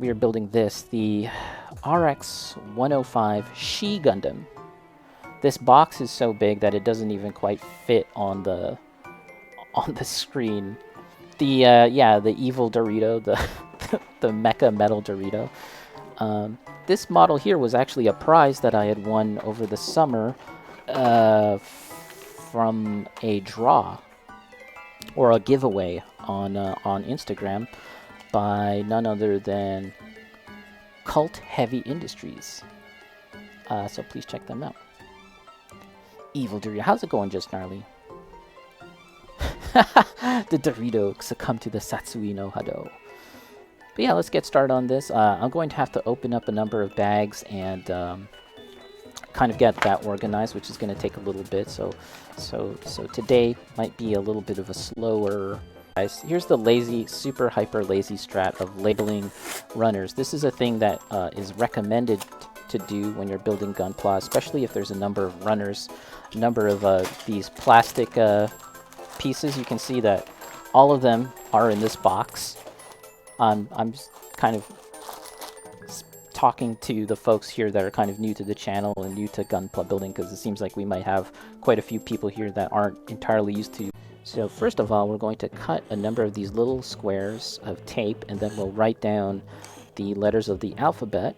we are building this, the RX-105 She Gundam. This box is so big that it doesn't even quite fit on the screen. The yeah, the evil Dorito, the the mecha metal Dorito. This model here was actually a prize that I had won over the summer from a draw or a giveaway on Instagram by none other than Cult Heavy Industries. So please check them out. Evil Dorito, how's it going, Just Gnarly? The Dorito succumbed to the Satsui no Hado. But yeah, let's get started on this. I'm going to have to open up a number of bags and kind of get that organized, which is going to take a little bit. So today might be a little bit of a slower. Guys, here's the lazy, super hyper lazy strat of labeling runners. This is a thing that is recommended to do when you're building gunpla, especially if there's a number of runners, a number of these plastic pieces. You can see that all of them are in this box. I'm just kind of talking to the folks here that are kind of new to the channel and new to gunpla building, because it seems like we might have quite a few people here that aren't entirely used to. So first of all, we're going to cut a number of these little squares of tape, and then we'll write down the letters of the alphabet,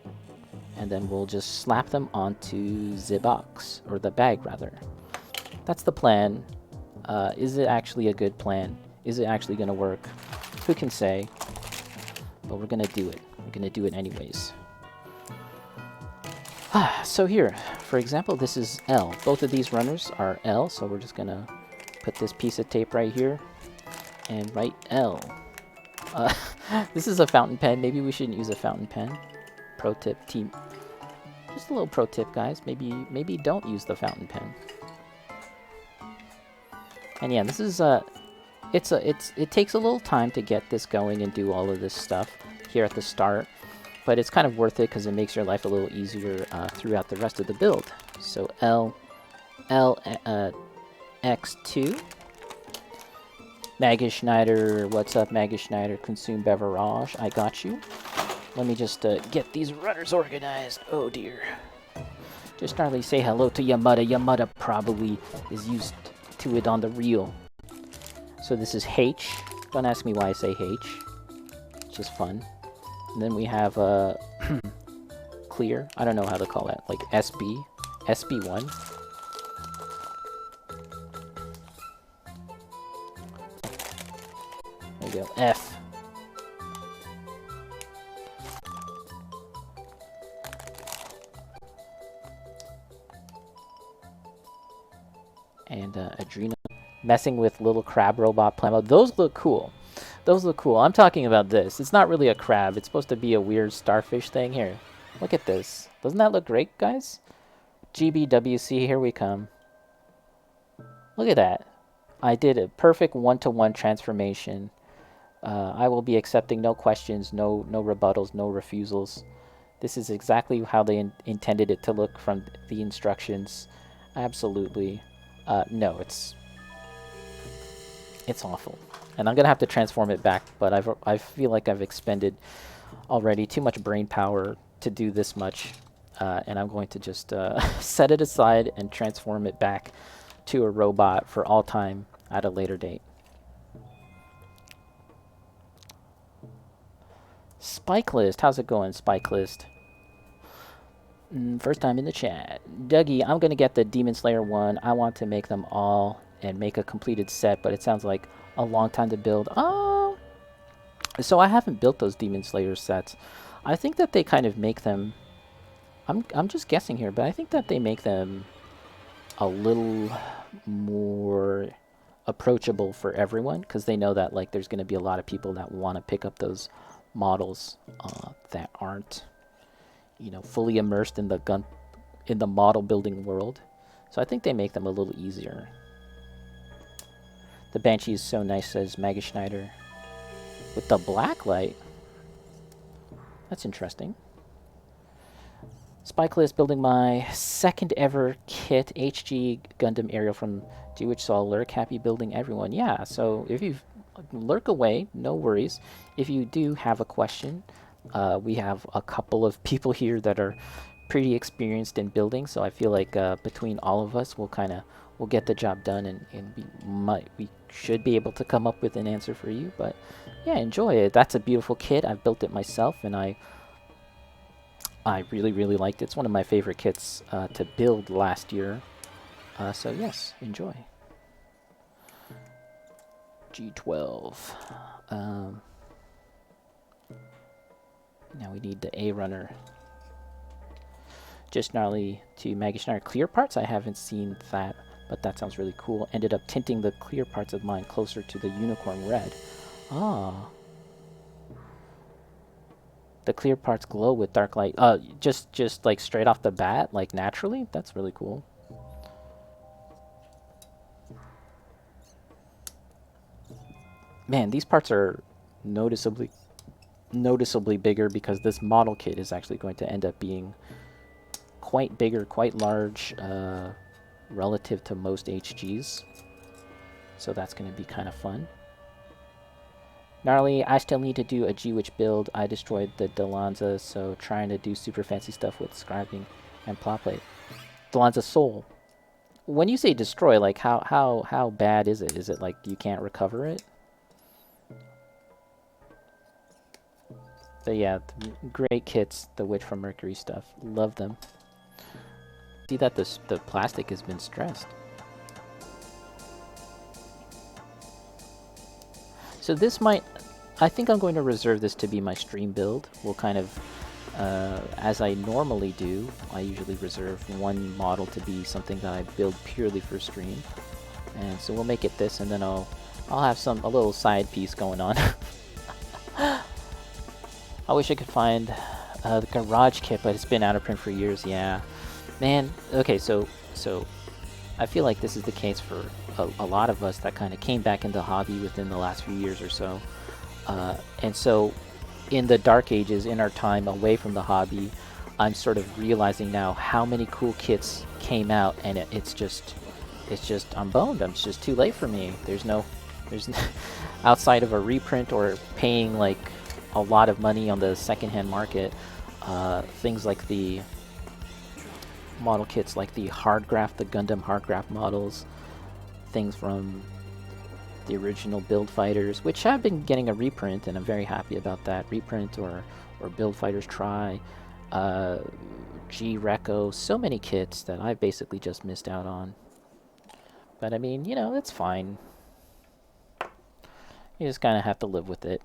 and then we'll just slap them onto the box, or the bag rather. That's the plan. Is it actually a good plan? Is it actually going to work? Who can say? But we're going to do it. We're going to do it anyways. So here, for example, this is L. Both of these runners are L, so we're just going to put this piece of tape right here and write L. This is a fountain pen. Maybe we shouldn't use a fountain pen. Pro tip, team. Just a little pro tip, guys. Maybe don't use the fountain pen. And yeah, this is it takes a little time to get this going and do all of this stuff here at the start, but it's kind of worth it because it makes your life a little easier throughout the rest of the build. So X2. Maggie Schneider, what's up, Maggie Schneider? Consume beverage, I got you. Let me just get these runners organized. Oh dear. Just gnarly, say hello to Yamada. Yamada probably is used to it on the reel. So this is H. Don't ask me why I say H. It's just fun. And then we have clear. I don't know how to call that. Like SB. SB1. There we go. F. And Adrena. Messing with little crab robot Plemo. Those look cool. Those look cool. I'm talking about this. It's not really a crab. It's supposed to be a weird starfish thing. Here, look at this. Doesn't that look great, guys? GBWC, here we come. Look at that. I did a perfect one-to-one transformation. I will be accepting no questions, no rebuttals, no refusals. This is exactly how they intended it to look from the instructions. Absolutely. No, it's awful. And I'm going to have to transform it back, but I feel like I've expended already too much brain power to do this much. And I'm going to just set it aside and transform it back to a robot for all time at a later date. Spike List. How's it going, Spike List? First time in the chat. Dougie, I'm going to get the Demon Slayer one. I want to make them all and make a completed set, but it sounds like a long time to build. Oh, so I haven't built those Demon Slayer sets. I think that they kind of make them, I'm just guessing here, but I think that they make them a little more approachable for everyone, because they know that like there's going to be a lot of people that want to pick up those models that aren't, you know, fully immersed in the model building world. So I think they make them a little easier. The Banshee is so nice, says Maggie Schneider. With the black light? That's interesting. Spike List building my second ever kit, HG Gundam Aerial from Do Which Saw Lurk. Happy building, everyone. Yeah, so if you lurk away, no worries. If you do have a question, We have a couple of people here that are pretty experienced in building, so I feel like between all of us, we'll get the job done, and we should be able to come up with an answer for you. But yeah, enjoy it. That's a beautiful kit. I've built it myself, and I really, really liked it. It's one of my favorite kits to build last year. So yes, enjoy. G12. Now we need the A runner. Just gnarly to Maggie Schneider. Clear parts? I haven't seen that, but that sounds really cool. Ended up tinting the clear parts of mine closer to the unicorn red. Ah. The clear parts glow with dark light. Just like straight off the bat, like naturally? That's really cool. Man, these parts are noticeably bigger because this model kit is actually going to end up being quite bigger, quite large relative to most HGs. So that's going to be kind of fun. Gnarly, I still need to do a G-Witch build. I destroyed the Delanza, so trying to do super fancy stuff with scribing and plot plate. Delanza Soul. When you say destroy, like how bad is it? Is it like you can't recover it? But yeah, great kits, the Witch from Mercury stuff. Love them. See that the plastic has been stressed. So this might, I think I'm going to reserve this to be my stream build. We'll kind of, as I normally do, I usually reserve one model to be something that I build purely for stream. And so we'll make it this, and then I'll have a little side piece going on. I wish I could find the garage kit, but it's been out of print for years. Yeah, man. Okay, so I feel like this is the case for a lot of us that kind of came back into hobby within the last few years or so. And so, in the dark ages, in our time away from the hobby, I'm sort of realizing now how many cool kits came out, and it's just I'm boned. It's just too late for me. There's outside of a reprint or paying like a lot of money on the secondhand market, things like the model kits, like the Gundam hardgraph models, things from the original Build Fighters, which have been getting a reprint, and I'm very happy about that. Reprint or Build Fighters Try, G-Reco, so many kits that I've basically just missed out on. But I mean, you know, that's fine. You just kind of have to live with it.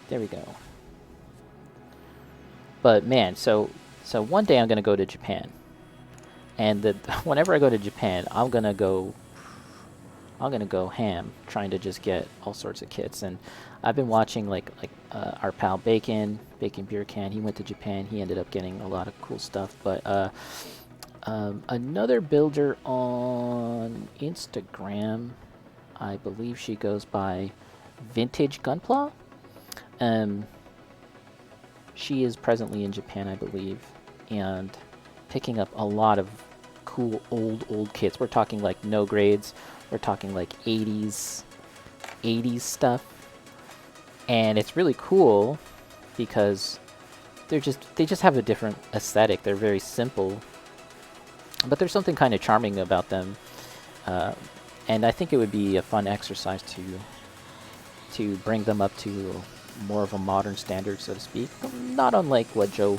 There we go. But man, so one day I'm gonna go to Japan, and whenever I go to Japan, I'm gonna go ham, trying to just get all sorts of kits. And I've been watching like our pal Bacon Beer Can. He went to Japan. He ended up getting a lot of cool stuff. But another builder on Instagram, I believe she goes by Vintage Gunpla. She is presently in Japan, I believe, and picking up a lot of cool old kits. We're talking like no grades. We're talking like 80s stuff. And it's really cool because they just have a different aesthetic. They're very simple, but there's something kind of charming about them. And I think it would be a fun exercise to bring them up to more of a modern standard, so to speak, not unlike what Joe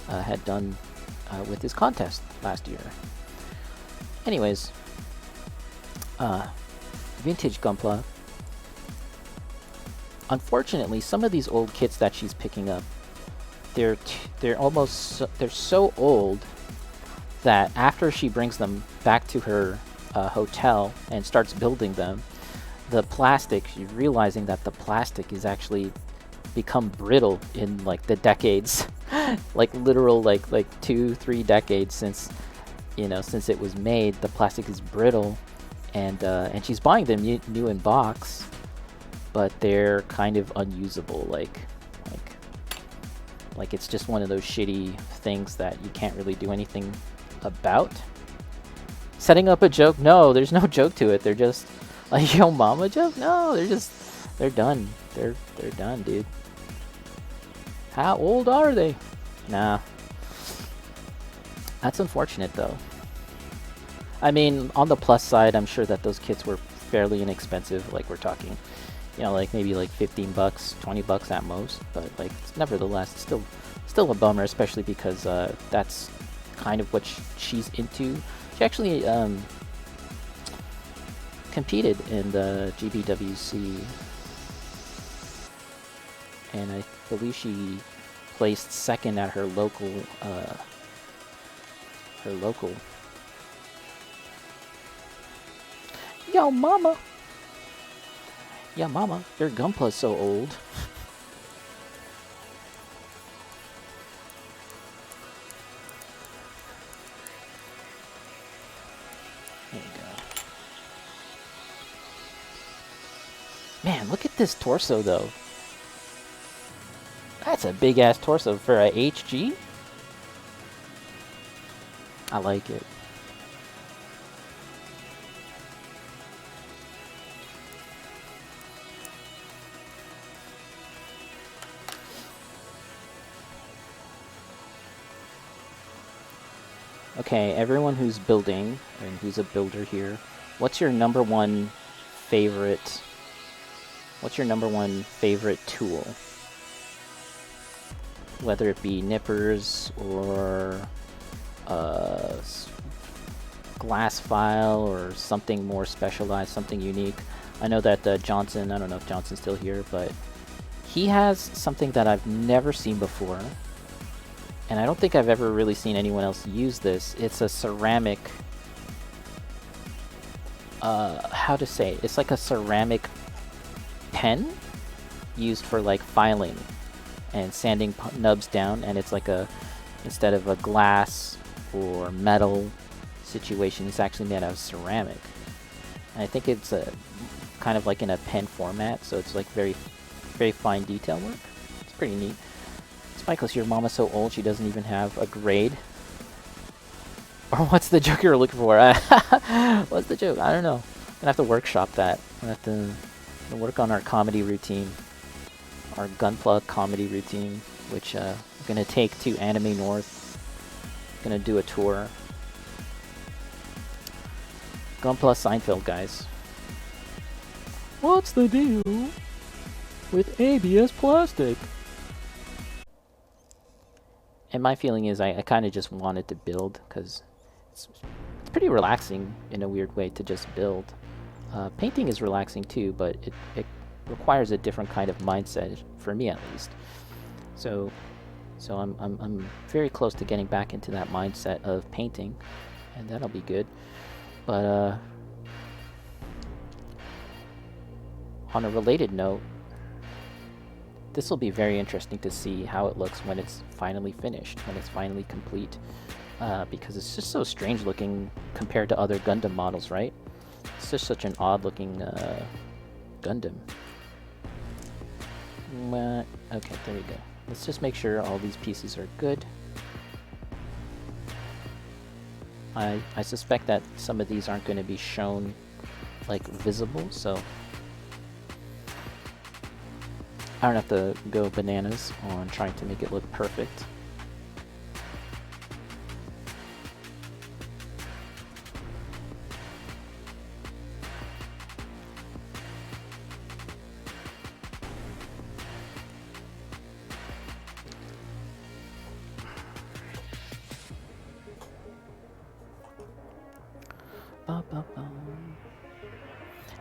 had done with his contest last year. Anyways, Vintage Gunpla. Unfortunately, some of these old kits that she's picking up, they're so old that after she brings them back to her hotel and starts building them, the plastic, she's realizing that the plastic is actually become brittle in like the decades, like literal like 2-3 decades since it was made. The plastic is brittle, and she's buying them new in box, but they're kind of unusable. Like it's just one of those shitty things that you can't really do anything about. Setting up a joke? No, there's no joke to it. They're just like, yo mama joke? No, they're done. They're done, dude. How old are they? Nah. That's unfortunate though. I mean, on the plus side, I'm sure that those kits were fairly inexpensive. Like we're talking, you know, like maybe like 15 bucks, 20 bucks at most. But like, nevertheless, still a bummer, especially because that's kind of what she's into. She actually competed in the GBWC, and I believe she placed second at her local. Yo, mama! Yeah, mama, your gunpla's so old. There you go. Man, look at this torso, though. That's a big-ass torso for a HG. I like it. Okay, everyone who's building, and who's a builder here, what's your number one favorite tool? Whether it be nippers or glass file or something more specialized, something unique. I know that Johnson, I don't know if Johnson's still here, but he has something that I've never seen before. And I don't think I've ever really seen anyone else use this. It's a ceramic, how to say, it's like a ceramic pen used for like filing and sanding nubs down, and it's like instead of a glass or metal situation, it's actually made out of ceramic. And I think it's kind of like in a pen format, so it's like very, very fine detail work. It's pretty neat. Michael's your mama's so old she doesn't even have a grade. Or what's the joke you're looking for? What's the joke? I don't know. I'm gonna have to workshop that. I'm gonna have to work on our comedy routine. Our Gunpla comedy routine, which I'm gonna take to Anime North. Gonna do a tour. Gunpla Seinfeld, guys. What's the deal with ABS plastic? And my feeling is I kind of just wanted to build, because it's pretty relaxing in a weird way to just build. Painting is relaxing too, but it requires a different kind of mindset, for me at least. So I'm very close to getting back into that mindset of painting, and that'll be good. But on a related note, this will be very interesting to see how it looks when it's finally finished, when it's finally complete, because it's just so strange looking compared to other Gundam models, right? It's just such an odd looking Gundam. Okay, there we go. Let's just make sure all these pieces are good. I suspect that some of these aren't going to be shown like visible, so I don't have to go bananas on trying to make it look perfect.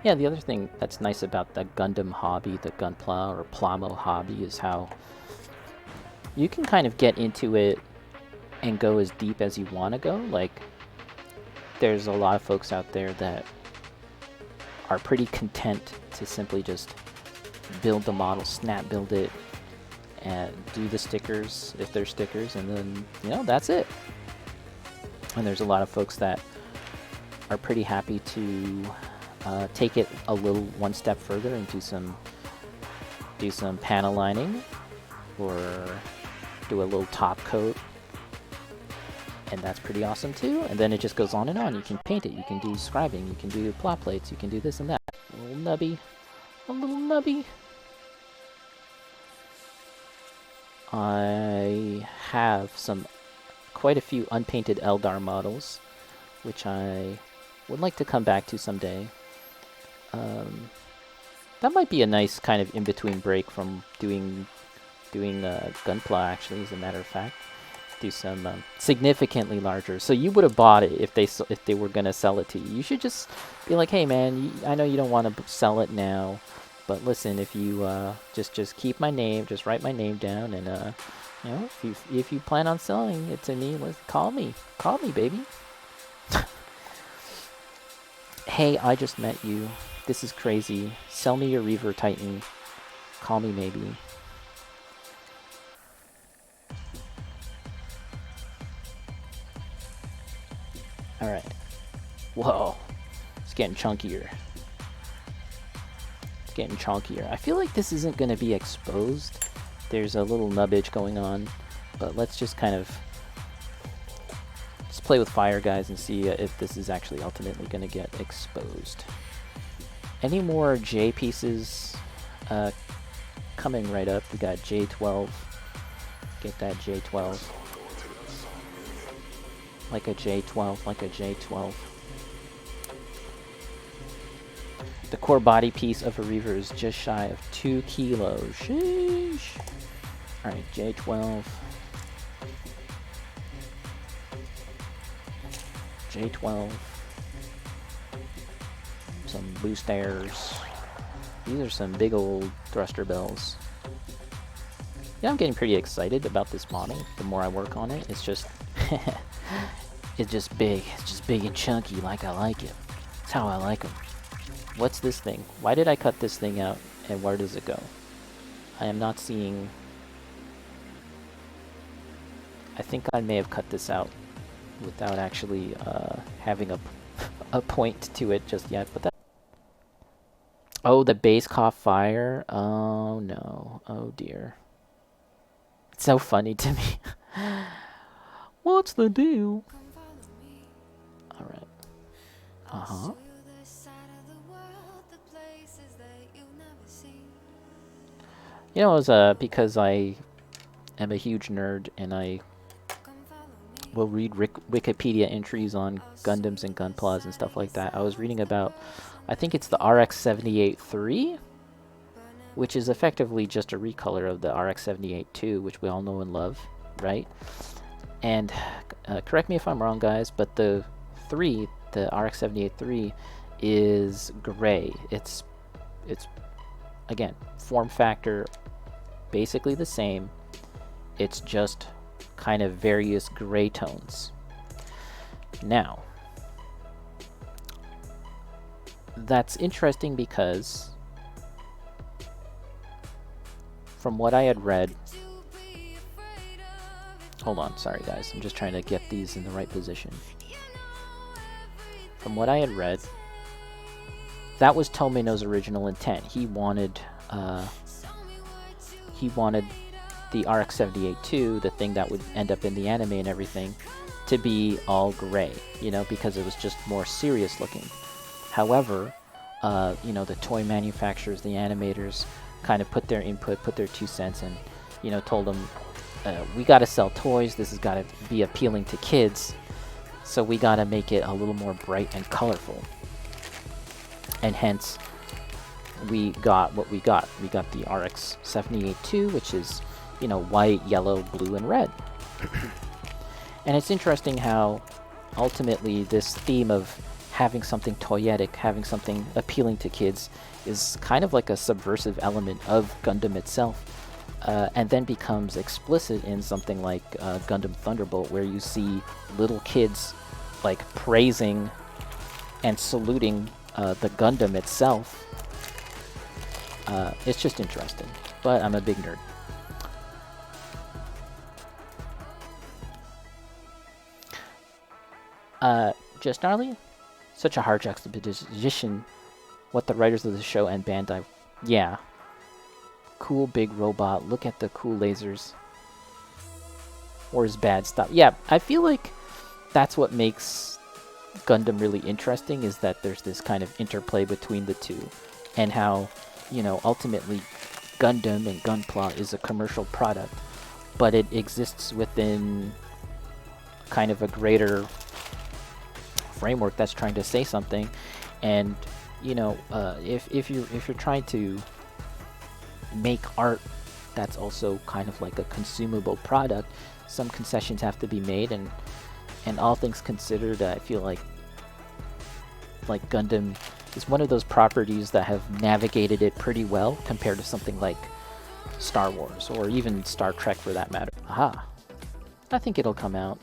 Yeah, the other thing that's nice about the Gundam hobby, the Gunpla or Plamo hobby, is how you can kind of get into it and go as deep as you want to go. Like, there's a lot of folks out there that are pretty content to simply just build the model, snap build it, and do the stickers, if there's stickers, and then, you know, that's it. And there's a lot of folks that are pretty happy to take it a little one step further and do some panel lining, or do a little top coat, and that's pretty awesome too. And then it just goes on and on. You can paint it, you can do scribing, you can do plot plates, you can do this and that. A little nubby. A little nubby. I have quite a few unpainted Eldar models, which I would like to come back to someday. That might be a nice kind of in-between break from doing Gunpla, actually, as a matter of fact. Do some significantly larger. So you would have bought it if they were gonna sell it to you. You should just be like, hey man, I know you don't want to sell it now, but listen, if you just keep my name, just write my name down, and you know, if you plan on selling it to me, call me, baby. Hey, I just met you. This is crazy. Sell me your Reaver Titan. Call me maybe. Alright. Whoa. It's getting chunkier. It's getting chunkier. I feel like this isn't going to be exposed. There's a little nubbage going on. But let's just kind of... let's play with fire, guys, and see if this is actually ultimately going to get exposed. Any more J pieces coming right up? We got J12. Get that J12. Like a J12, like a J12. The core body piece of a Reaver is just shy of 2 kilos. Sheesh. Alright, J12. J12. Some boosters. These are some big old thruster bells. Yeah, I'm getting pretty excited about this model. The more I work on it, it's just... it's just big. It's just big and chunky like I like it. That's how I like them. What's this thing? Why did I cut this thing out, and where does it go? I am not seeing... I think I may have cut this out without actually having a point to it just yet, but that... Oh, the base caught fire? Oh no. Oh dear. It's so funny to me. What's the deal? Alright. Uh-huh. You know, it was because I am a huge nerd and I will read Wikipedia entries on Gundams and Gunplas and stuff like that. I was reading about, I think it's the RX-78-3, which is effectively just a recolor of the RX-78-2, which we all know and love, right? And correct me if I'm wrong, guys, but the RX-78-3 is gray. It's again, form factor basically the same. It's just kind of various gray tones. Now, that's interesting because from what I had read, hold on, sorry guys, I'm just trying to get these in the right position. From what I had read, that was Tomino's original intent. He wanted the RX-78-2, the thing that would end up in the anime and everything, to be all gray, you know, because it was just more serious looking. However, you know, the toy manufacturers, the animators, kind of put their input, put their 2 cents, and, you know, told them, we got to sell toys, this has got to be appealing to kids, so we got to make it a little more bright and colorful. And hence, we got what we got. We got the RX-78-2, which is, you know, white, yellow, blue, and red. And it's interesting how, ultimately, this theme of having something toyetic, having something appealing to kids, is kind of like a subversive element of Gundam itself, and then becomes explicit in something like Gundam Thunderbolt, where you see little kids, like, praising and saluting the Gundam itself. It's just interesting, but I'm a big nerd. Just gnarly? Such a hard juxtaposition. What the writers of the show and Bandai... Yeah. Cool big robot. Look at the cool lasers. Or his bad stuff. Yeah, I feel like that's what makes Gundam really interesting, is that there's this kind of interplay between the two, and how, you know, ultimately Gundam and Gunpla is a commercial product, but it exists within kind of a greater framework that's trying to say something. And you know, if you're trying to make art that's also kind of like a consumable product, some concessions have to be made, and all things considered, I feel like Gundam is one of those properties that have navigated it pretty well compared to something like Star Wars, or even Star Trek for that matter. Aha! I think it'll come out.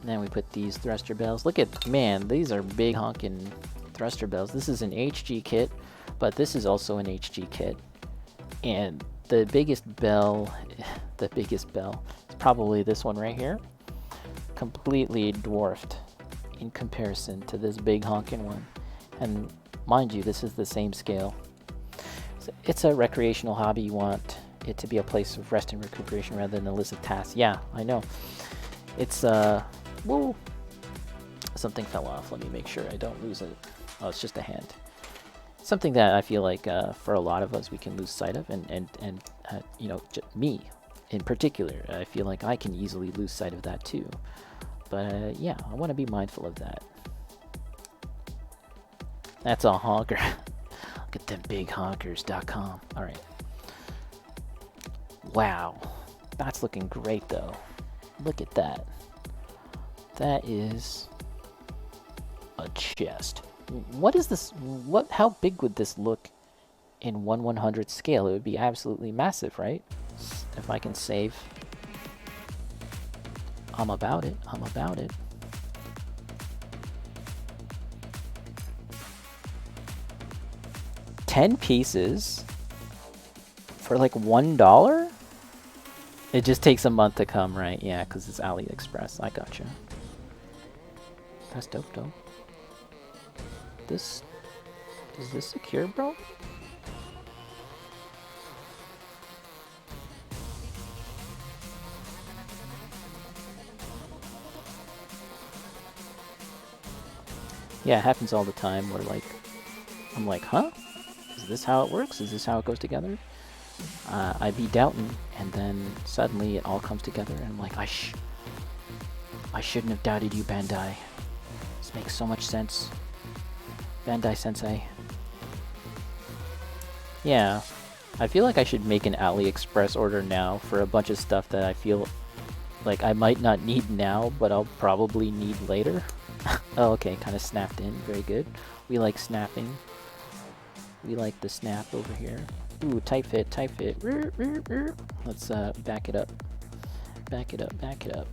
And then we put these thruster bells. Look at, man, these are big honkin' thruster bells. This is an HG kit, but this is also an HG kit. And the biggest bell is probably this one right here. Completely dwarfed in comparison to this big honkin' one. And mind you, this is the same scale. So it's a recreational hobby. You want it to be a place of rest and recuperation rather than a list of tasks. Yeah, I know. It's whoa, something fell off. Let me make sure I don't lose it. Oh, it's just a hand. Something that I feel like for a lot of us we can lose sight of, and you know, me in particular, I feel like I can easily lose sight of that too. But yeah, I want to be mindful of that. That's a honker. Look at them big honkers.com. All right. Wow, that's looking great though. Look at that. That is a chest. What is this? How big would this look in 1/100 scale? It would be absolutely massive, right? If I can save, I'm about it. 10 pieces for like $1? It just takes a month to come, right? Yeah, because it's AliExpress. I gotcha. That's dope, though. Is this secure, bro? Yeah, it happens all the time where I'm like, huh? Is this how it works? Is this how it goes together? I'd be doubting, and then suddenly it all comes together, and I'm like, I shouldn't have doubted you, Bandai. This makes so much sense. Bandai Sensei. Yeah, I feel like I should make an AliExpress order now for a bunch of stuff that I feel like I might not need now, but I'll probably need later. Oh, okay, kind of snapped in. Very good. We like snapping. We like the snap over here. Ooh, tight fit, tight fit. Let's back it up. Back it up, back it up.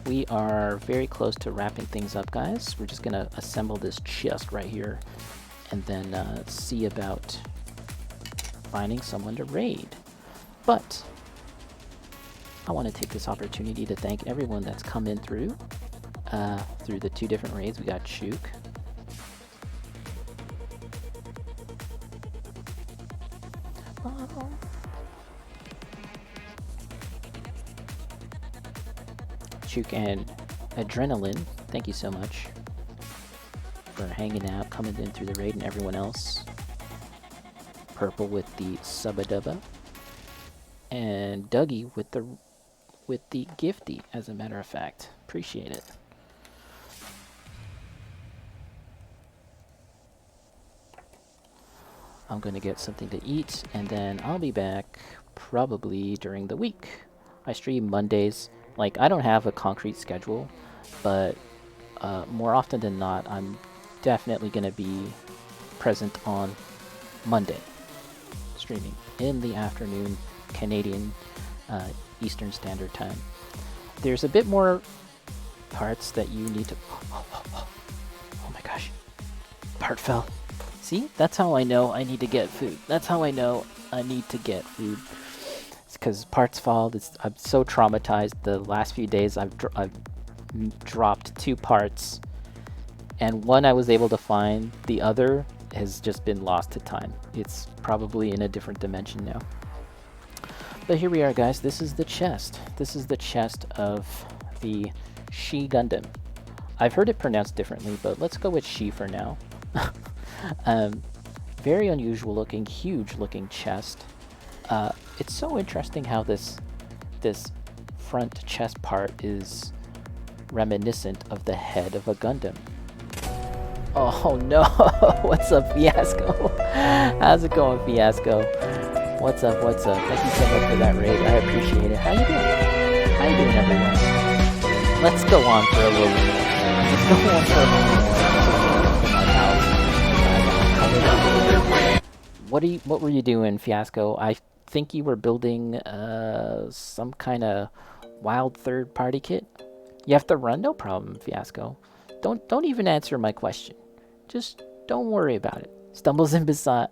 We are very close to wrapping things up, guys. We're just gonna assemble this chest right here, and then see about finding someone to raid. But I want to take this opportunity to thank everyone that's come in through the 2 different raids. We got HGUC. HGUC and Adrenaline, thank you so much for hanging out, coming in through the raid, and everyone else. Purple with the Subadubba, and Dougie with the gifty, as a matter of fact. Appreciate it. I'm gonna get something to eat, and then I'll be back probably during the week. I stream Mondays. Like, I don't have a concrete schedule, but more often than not, I'm definitely gonna be present on Monday, streaming in the afternoon, Canadian Eastern Standard Time. There's a bit more parts that you need to... Oh my gosh. Part fell. See? That's how I know I need to get food. That's how I know I need to get food. It's because parts fall. I'm so traumatized. The last few days I've dropped 2 parts. And one I was able to find. The other has just been lost to time. It's probably in a different dimension now. But here we are, guys. This is the chest. This is the chest of the She Gundam. I've heard it pronounced differently, but let's go with She for now. Very unusual looking, huge looking chest. It's so interesting how this front chest part is reminiscent of the head of a Gundam. Oh no! What's up, Fiasco? How's it going, Fiasco? What's up? What's up? Thank you so much for that raid. I appreciate it. How you doing? How you doing, everyone? Let's go on for a little more. Let's go on for a little more. What were you doing, Fiasco? I think you were building some kind of wild third-party kit. You have to run? No problem, Fiasco. Don't even answer my question. Just don't worry about it. Stumbles in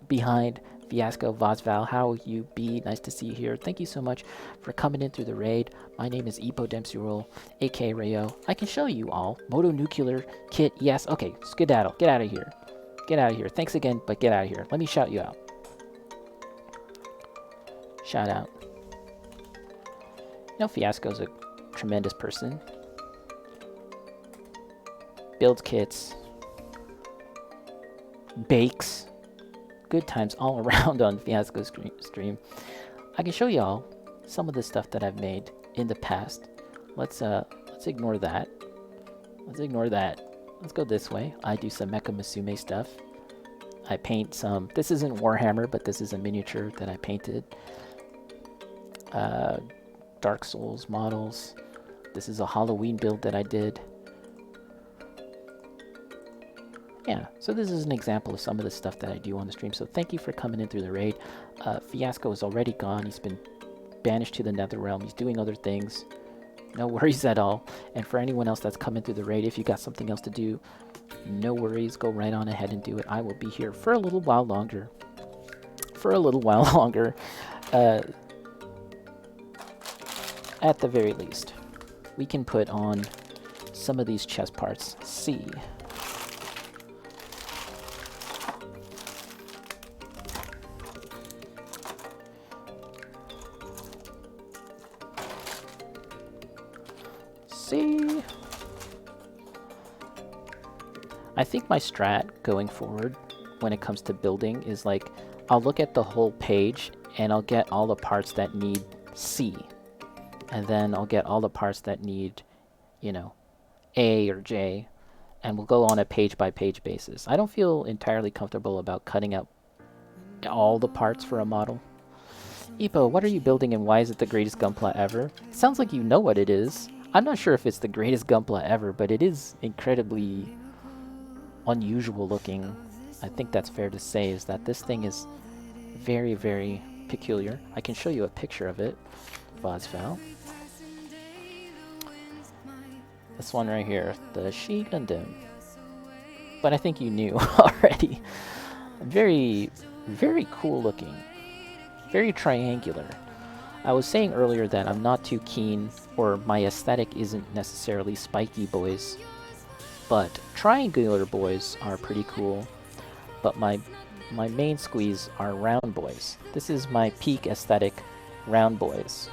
behind Fiasco Vosval. How you be? Nice to see you here. Thank you so much for coming in through the raid. My name is Epo Dempsey Roll, aka Rayo. I can show you all. Motonuclear kit, yes. Okay, skedaddle. Get out of here. Get out of here. Thanks again, but get out of here. Let me shout you out. Shout out. You know, Fiasco's a tremendous person. Builds kits. Bakes. Good times all around on Fiasco stream. I can show y'all some of the stuff that I've made in the past. Let's ignore that. Let's ignore that. Let's go this way. I do some Mecha Musume stuff. I paint some. This isn't Warhammer, but this is a miniature that I painted. Dark Souls models. This is a Halloween build that I did. Yeah, so this is an example of some of the stuff that I do on the stream. So thank you for coming in through the raid. Fiasco is already gone. He's been banished to the Netherrealm. He's doing other things. No worries at all. And for anyone else that's coming through the raid, if you got something else to do, no worries. Go right on ahead and do it. I will be here for a little while longer. For a little while longer. At the very least. We can put on some of these chest parts. See. I think my strat going forward when it comes to building is like I'll look at the whole page and I'll get all the parts that need C, and then I'll get all the parts that need, you know, A or J, and we'll go on a page by page basis. I don't feel entirely comfortable about cutting out all the parts for a model. Epo, what are you building and why is it the greatest gunpla ever? It sounds like you know what it is. I'm not sure if it's the greatest gunpla ever, but it is incredibly unusual looking. I think that's fair to say, is that this thing is very, very peculiar. I can show you a picture of it, Vosval. This one right here, the She Gundam. But I think you knew already. Very, very cool looking. Very triangular. I was saying earlier that I'm not too keen, or my aesthetic isn't necessarily spiky boys. But triangular boys are pretty cool, but my main squeeze are round boys. This is my peak aesthetic, round boys.